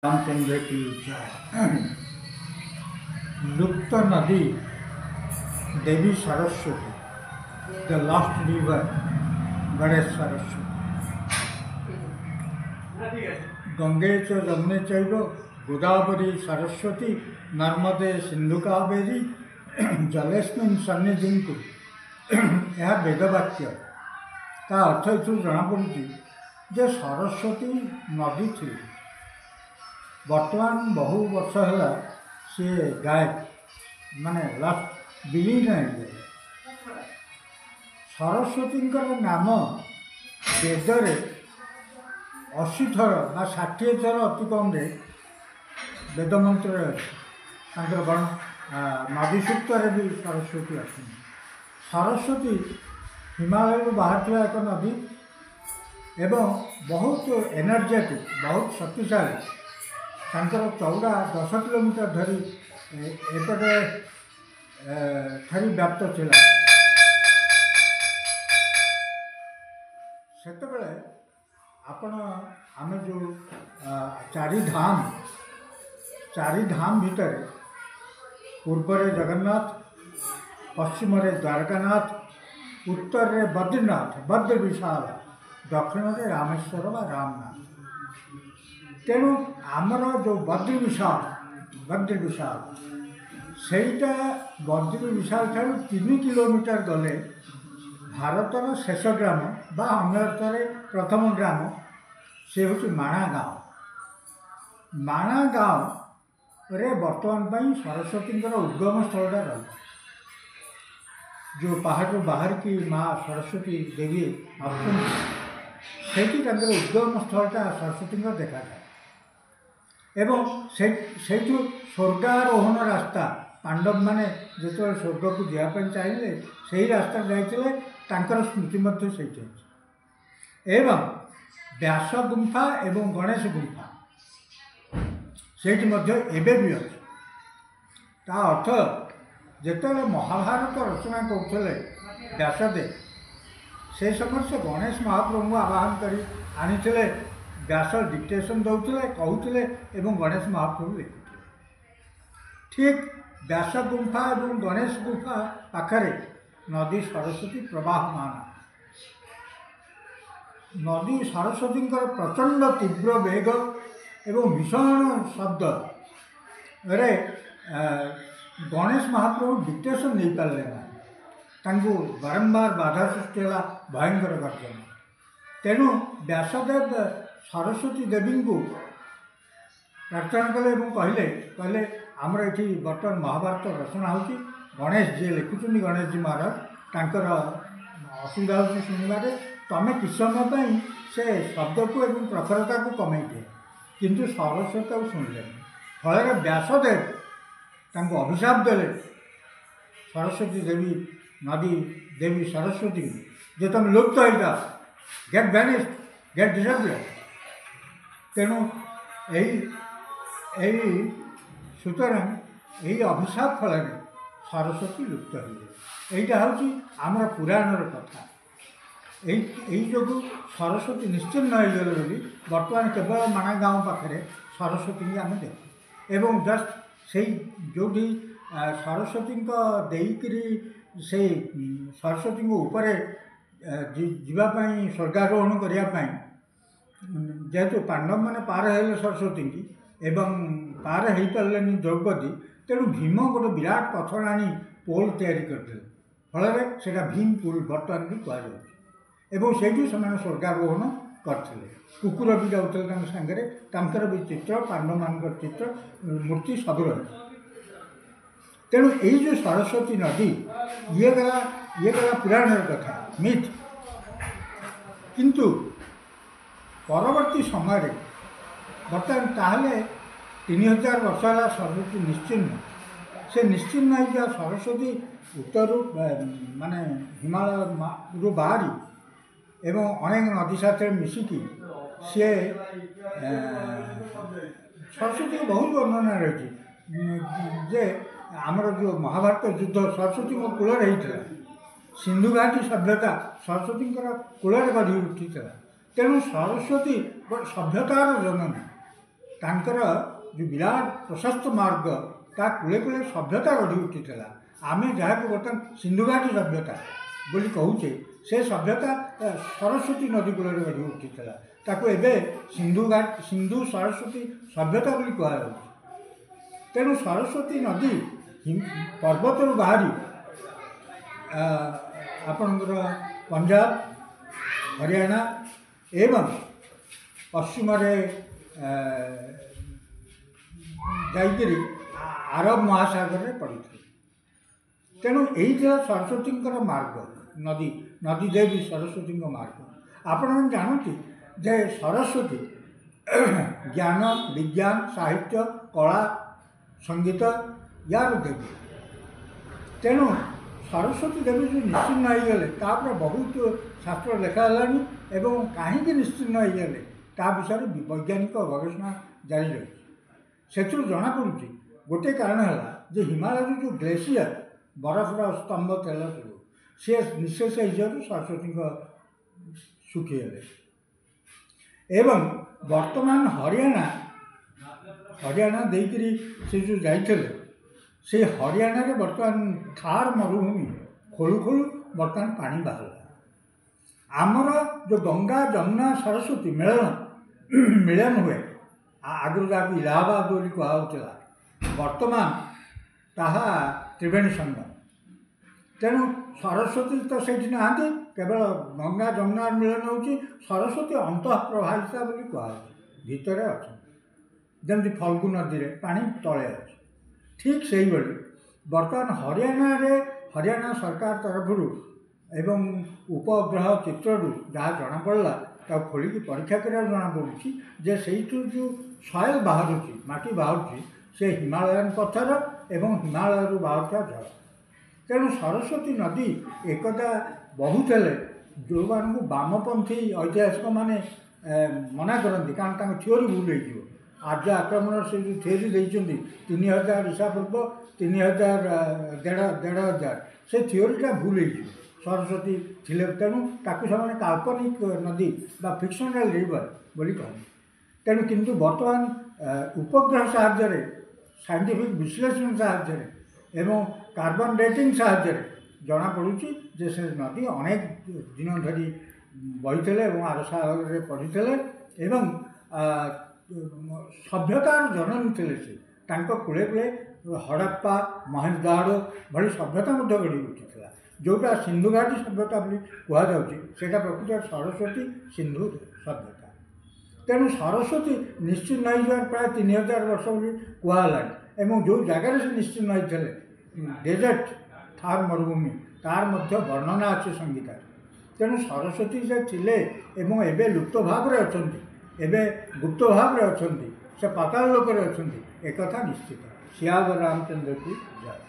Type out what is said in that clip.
रामचंद्र की जय। लुप्त नदी देवी Saraswati, the last river Ganesh Saraswati. गंगे च जमुने चैव गोदावरी सरस्वती नर्मदे सिंधु कावेरी जलेस्मिन् सन्निधिं कुरु। यह वेदवाक्य ता अर्थ ये जनापड़ी जे सरस्वती नदी थी, बर्तमान बहु वर्ष है सी गायब माने लास्ट विलीन है। सरस्वती नाम वेदरे 80 थर बा 60 थर अति कम वेद मंत्र गण नदी सूक्त भी सरस्वती आस। सरस्वती हिमालय बाहर एक नदी एवं बहुत एनर्जेटिक, बहुत शक्तिशाली। तांकर चौड़ा 10 किलोमीटर धरी एपटे व्याप्त थिला। सेतबेले आपण आम जो चारि धाम भितर पूर्व जगन्नाथ, पश्चिम द्वारकानाथ, उत्तर बद्रीनाथ बद्र विशाल, दक्षिण रामेश्वर व रामनाथ। तेणु आमर जो बद्री विशाल सेटा बद्री विशाल ठार 3 किलोमीटर गले भारतर शेष ग्राम बा अन्य अर्थरे प्रथम ग्राम से हूँ माणा गाँव। माणा गाँव रे बर्तमान सरस्वती उद्गम स्थलटा रही, जो पहाड़ बाहर की माँ सरस्वती देवी आसती उद्गम स्थलटा सरस्वती देखा जाए। एवं से स्वर्गारोहण रास्ता पांडव माने जो स्वर्ग को जावाई चाहिए से रास्ता जाते स्मृति से एवं व्यास गुंफा एवं गणेश गुंफा से भी अच्छे। ता अर्थ जिते महाभारत रचना करते व्यासदेव से समय से गणेश महाप्रभु आवाहन कर आनी व्यास डिक्टेशन दौले कहते एवं गणेश महाप्रभु लिखुते। ठीक व्यास गुंफा और गणेश गुंफा पाखरे नदी सरस्वती प्रवाहमान। नदी सरस्वती प्रचंड तीव्र वेग एवं भीषण शब्द रे गणेश महाप्रभु डिक्टेशन नहीं पारे ना, बारंबार बाधा सृष्टि है भयंकर गर्जन। तेणु व्यासदेव सरस्वती देवी को प्रार्थना कले कहले कहले आमर ये बर्तमान महाभारत रचना हो गणेश जी लिखुं, गणेश जी महाराज तांकर असुविधा हो शुणवे तमें कि समय से शब्द को एवं प्रखरता को कमे दिए, किंतु सरस्वती शुणिले फल व्यासदेव तांको अभिशाप देले सरस्वती देवी नदी देवी सरस्वती जो तुम लुप्त हो जाओ, गेट वैनिश्ड, गेट डिसअपियर्ड। तेणु यही सुतरां यही अभिशाप फल सरस्वती लुप्त हो। यहाँ हूँ आमर पुराणर कथा। यही जो सरस्वती निश्चिन्न होगले बोली बर्तमान केवल माणा गाँव पाखे सरस्वती आम देखु एवं जस्ट से जो सरस्वती देकरी से सरस्वती उपर जीवाई स्वर्गारोहण करने जेहेतु पांडव मैंने पार है सरस्वती की एवं पार हो पारे द्रौपदी, तेणु भीम गोटे विराट पथर आनी पोल तैयारी करते फल से भीम पुल बर्तमान भी कहुँ से स्वर्गारोहण करते। कुकुर भी जाते सांगे तर भी चित्र पांडव मान चित्र मूर्ति सब रही। तेणु यही जो सरस्वती नदी ये गला पुराण कथा मिथ, किंतु परवर्ती समय बर्तमान ताहले 3000 वर्ष है सरस्वती निश्चिन्न। से निश्चिन्न हो सरस्वती उत्तर माने हिमालय रू बाहरी एवं अनेक नदी साथ मिसिकी सी सरस्वती को बहुत वर्णना रही जे आमर जो महाभारत युद्ध सरस्वती कूल होता, सिंधु घाटी सभ्यता सरस्वती कूल गढ़ी उठी। तेणु सरस्वती सभ्यतार जननी ତାଙ୍କର ଯେଉଁ ବିରାଟ ପ୍ରଶସ୍ତ ମାର୍ଗ ତା କୂଳେ କୂଳେ ସଭ୍ୟତା ଗଢ଼ି ଉଠିଥିଲା। ଆମେ ଯାହାକୁ ବର୍ତ୍ତମାନ ସିନ୍ଧୁଘାଟି ସଭ୍ୟତା ବୋଲି କହୁଛେ, ସେ ସଭ୍ୟତା ସରସ୍ୱତୀ ନଦୀ କୂଳରେ ଗଢ଼ି ଉଠିଥିଲା। ତାକୁ ଏବେ ସିନ୍ଧୁ ସରସ୍ୱତୀ ସଭ୍ୟତା ବୋଲି କୁହାଯାଉଛି। ତେଣୁ ସରସ୍ୱତୀ ନଦୀ ପର୍ବତରୁ ବାହାରି ଆପଣଙ୍କର ପଞ୍ଜାବ, ହରିୟାଣା ଏବଂ ପଶ୍ଚିମରେ ଯାଇକରି ଆରବ ମହାସାଗରରେ ପଡ଼ିଥିଲା। ତେଣୁ ଏଇ ଥିଲା ସରସ୍ୱତୀଙ୍କର ମାର୍ଗ, ନଦୀ ଦେବୀ ସରସ୍ୱତୀଙ୍କ ମାର୍ଗ। ଆପଣମାନେ ଜାଣନ୍ତି ଯେ ସରସ୍ୱତୀ ଜ୍ଞାନ, ବିଜ୍ଞାନ, ସାହିତ୍ୟ, କଳା, ସଙ୍ଗୀତ ୟାର ଦେବୀ। ତେଣୁ ସରସ୍ୱତୀ ଦେବୀ ଯେଉଁ ନିଶ୍ଚିହ୍ନ ହୋଇଗଲେ ତାପରେ ବହୁତ ଶାସ୍ତ୍ର ଲେଖା ହେଲାଣି ଏବଂ କାହିଁକି ନିଶ୍ଚିହ୍ନ ହୋଇଗଲେ ତା ବିଷୟରେ ବୈଜ୍ଞାନିକ ଗବେଷଣା ଜାରି ରହିଛି। ସେଥିରୁ ଜଣାପଡ଼ୁଛି ଗୋଟିଏ କାରଣ ହେଲା ଯେ ହିମାଳୟରୁ ଯେଉଁ ଗ୍ଲେସିୟର ବରଫର ସ୍ତମ୍ଭ ତେଲ ସବୁ ସେ ନିଃଶେଷ ହେଇଯିବାରୁ ସରସ୍ୱତୀଙ୍କ ଶୁଖିଗଲେ। ଏବଂ ବର୍ତ୍ତମାନ ହରିୟାଣା ଦେଇକରି ସେ ଯେଉଁ ଯାଇଥିଲେ, ସେ ହରିୟାଣାରେ ବର୍ତ୍ତମାନ ଥାର ମରୁଭୂମି ଖୋଳୁ ଖୋଳୁ ବର୍ତ୍ତମାନ ପାଣି ବାହାରିଲା। ଆମର ଯେଉଁ ଗଙ୍ଗା, ଯମୁନା, ସରସ୍ୱତୀ ମିଳନ ହୁଏ, ଆଗରୁ ଯାହାକୁ ଇଲାହାବାଦ ବୋଲି କୁହାଯାଉଥିଲା, ବର୍ତ୍ତମାନ ତାହା ତ୍ରିବେଣୀ ସଙ୍ଗମ। ତେଣୁ ସରସ୍ୱତୀ ତ ସେଇଠି ନାହାନ୍ତି, କେବଳ ଗଙ୍ଗା ଯମୁନାର ମିଳନ ହେଉଛି। ସରସ୍ୱତୀ ଅନ୍ତଃପ୍ରବାହିତା ବୋଲି କୁହାଯାଉଛି, ଭିତରେ ଅଛନ୍ତି। ଯେମିତି ଫଲ୍ଗୁ ନଦୀରେ ପାଣି ତଳେ ଅଛି, ଠିକ୍ ସେଇଭଳି ବର୍ତ୍ତମାନ ହରିୟାଣା ସରକାର ତରଫରୁ ଏବଂ ଉପଗ୍ରହ ଚିତ୍ରରୁ ଯାହା ଜଣାପଡ଼ିଲା, ତାକୁ ଖୋଲିକି ପରୀକ୍ଷା କରିବାକୁ ଜଣାପଡ଼ୁଛି ଯେ ସେଇଠୁ ଯେଉଁ ସଏଲ ବାହାରୁଛି, ମାଟି ବାହାରୁଛି, ସେ ହିମାଳୟନ ପଥର ଏବଂ ହିମାଳୟରୁ ବାହାରୁଥିବା ଜଳ। ତେଣୁ ସରସ୍ୱତୀ ନଦୀ ଏକଦା ବହୁତ ହେଲେ ଯେଉଁମାନଙ୍କୁ ବାମପନ୍ଥୀ ଐତିହାସିକମାନେ ମନା କରନ୍ତି, କାରଣ ତାଙ୍କ ଥିଓରି ଭୁଲ ହେଇଯିବ। ଆର୍ଯ୍ୟ ଆକ୍ରମଣର ସେ ଯେଉଁ ଥିଓରି ଦେଇଛନ୍ତି 3000 ଈସା ପୂର୍ବ 3000 ଦେଢ଼ ହଜାର, ସେ ଥିଓରିଟା ଭୁଲ ହେଇଯିବ। ସରସ୍ୱତୀ ଥିଲେ, ତେଣୁ ତାକୁ ସେମାନେ କାଳ୍ପନିକ ନଦୀ ବା ଫିକ୍ସନାଲ ରିଭର ବୋଲି କହନ୍ତି। ତେଣୁ କିନ୍ତୁ ବର୍ତ୍ତମାନ ଉପଗ୍ରହ ସାହାଯ୍ୟରେ, ସାଇଣ୍ଟିଫିକ୍ ବିଶ୍ଳେଷଣ ସାହାଯ୍ୟରେ ଏବଂ କାର୍ବନ ଡେଟିଂ ସାହାଯ୍ୟରେ ଜଣାପଡ଼ୁଛି ଯେ ସେ ନଦୀ ଅନେକ ଦିନ ଧରି ବହିଥିଲେ ଏବଂ ଆରସାଗରରେ ପଡ଼ିଥିଲେ ଏବଂ ସଭ୍ୟତାର ଜନନୀ ଥିଲେ। ସେ ତାଙ୍କ କୂଳେ କୂଳେ ହଡ଼ପ୍ପା, ମହେଞ୍ଜୋଦାଡ଼ୋ ଭଳି ସଭ୍ୟତା ମଧ୍ୟ ଗଢ଼ି ଉଠିଥିଲା। ଯେଉଁଟା ସିନ୍ଧୁଘାଟି ସଭ୍ୟତା ବୋଲି କୁହାଯାଉଛି, ସେଇଟା ପ୍ରକୃତରେ ସରସ୍ୱତୀ ସିନ୍ଧୁ ସଭ୍ୟତା। ତେଣୁ ସରସ୍ୱତୀ ନିଶ୍ଚିହ୍ନ ହୋଇଯିବାର ପ୍ରାୟ 3000 ବର୍ଷ ବୋଲି କୁହାହେଲାଣି ଏବଂ ଯେଉଁ ଜାଗାରେ ସେ ନିଶ୍ଚିହ୍ନ ହୋଇଥିଲେ, ଡେଜର୍ଟ ଥାର ମରୁଭୂମି, ତାର ମଧ୍ୟ ବର୍ଣ୍ଣନା ଅଛି ସଂଗୀତରେ। ତେଣୁ ସରସ୍ୱତୀ ଯେ ଥିଲେ ଏବଂ ଏବେ ଲୁପ୍ତ ଭାବରେ ଅଛନ୍ତି, ଏବେ ଗୁପ୍ତ ଭାବରେ ଅଛନ୍ତି, ସେ ପାତାଳ ଲୋକରେ ଅଛନ୍ତି, ଏକଥା ନିଶ୍ଚିତ। ସିୟାବର ରାମଚନ୍ଦ୍ରକୁ ଜୟ।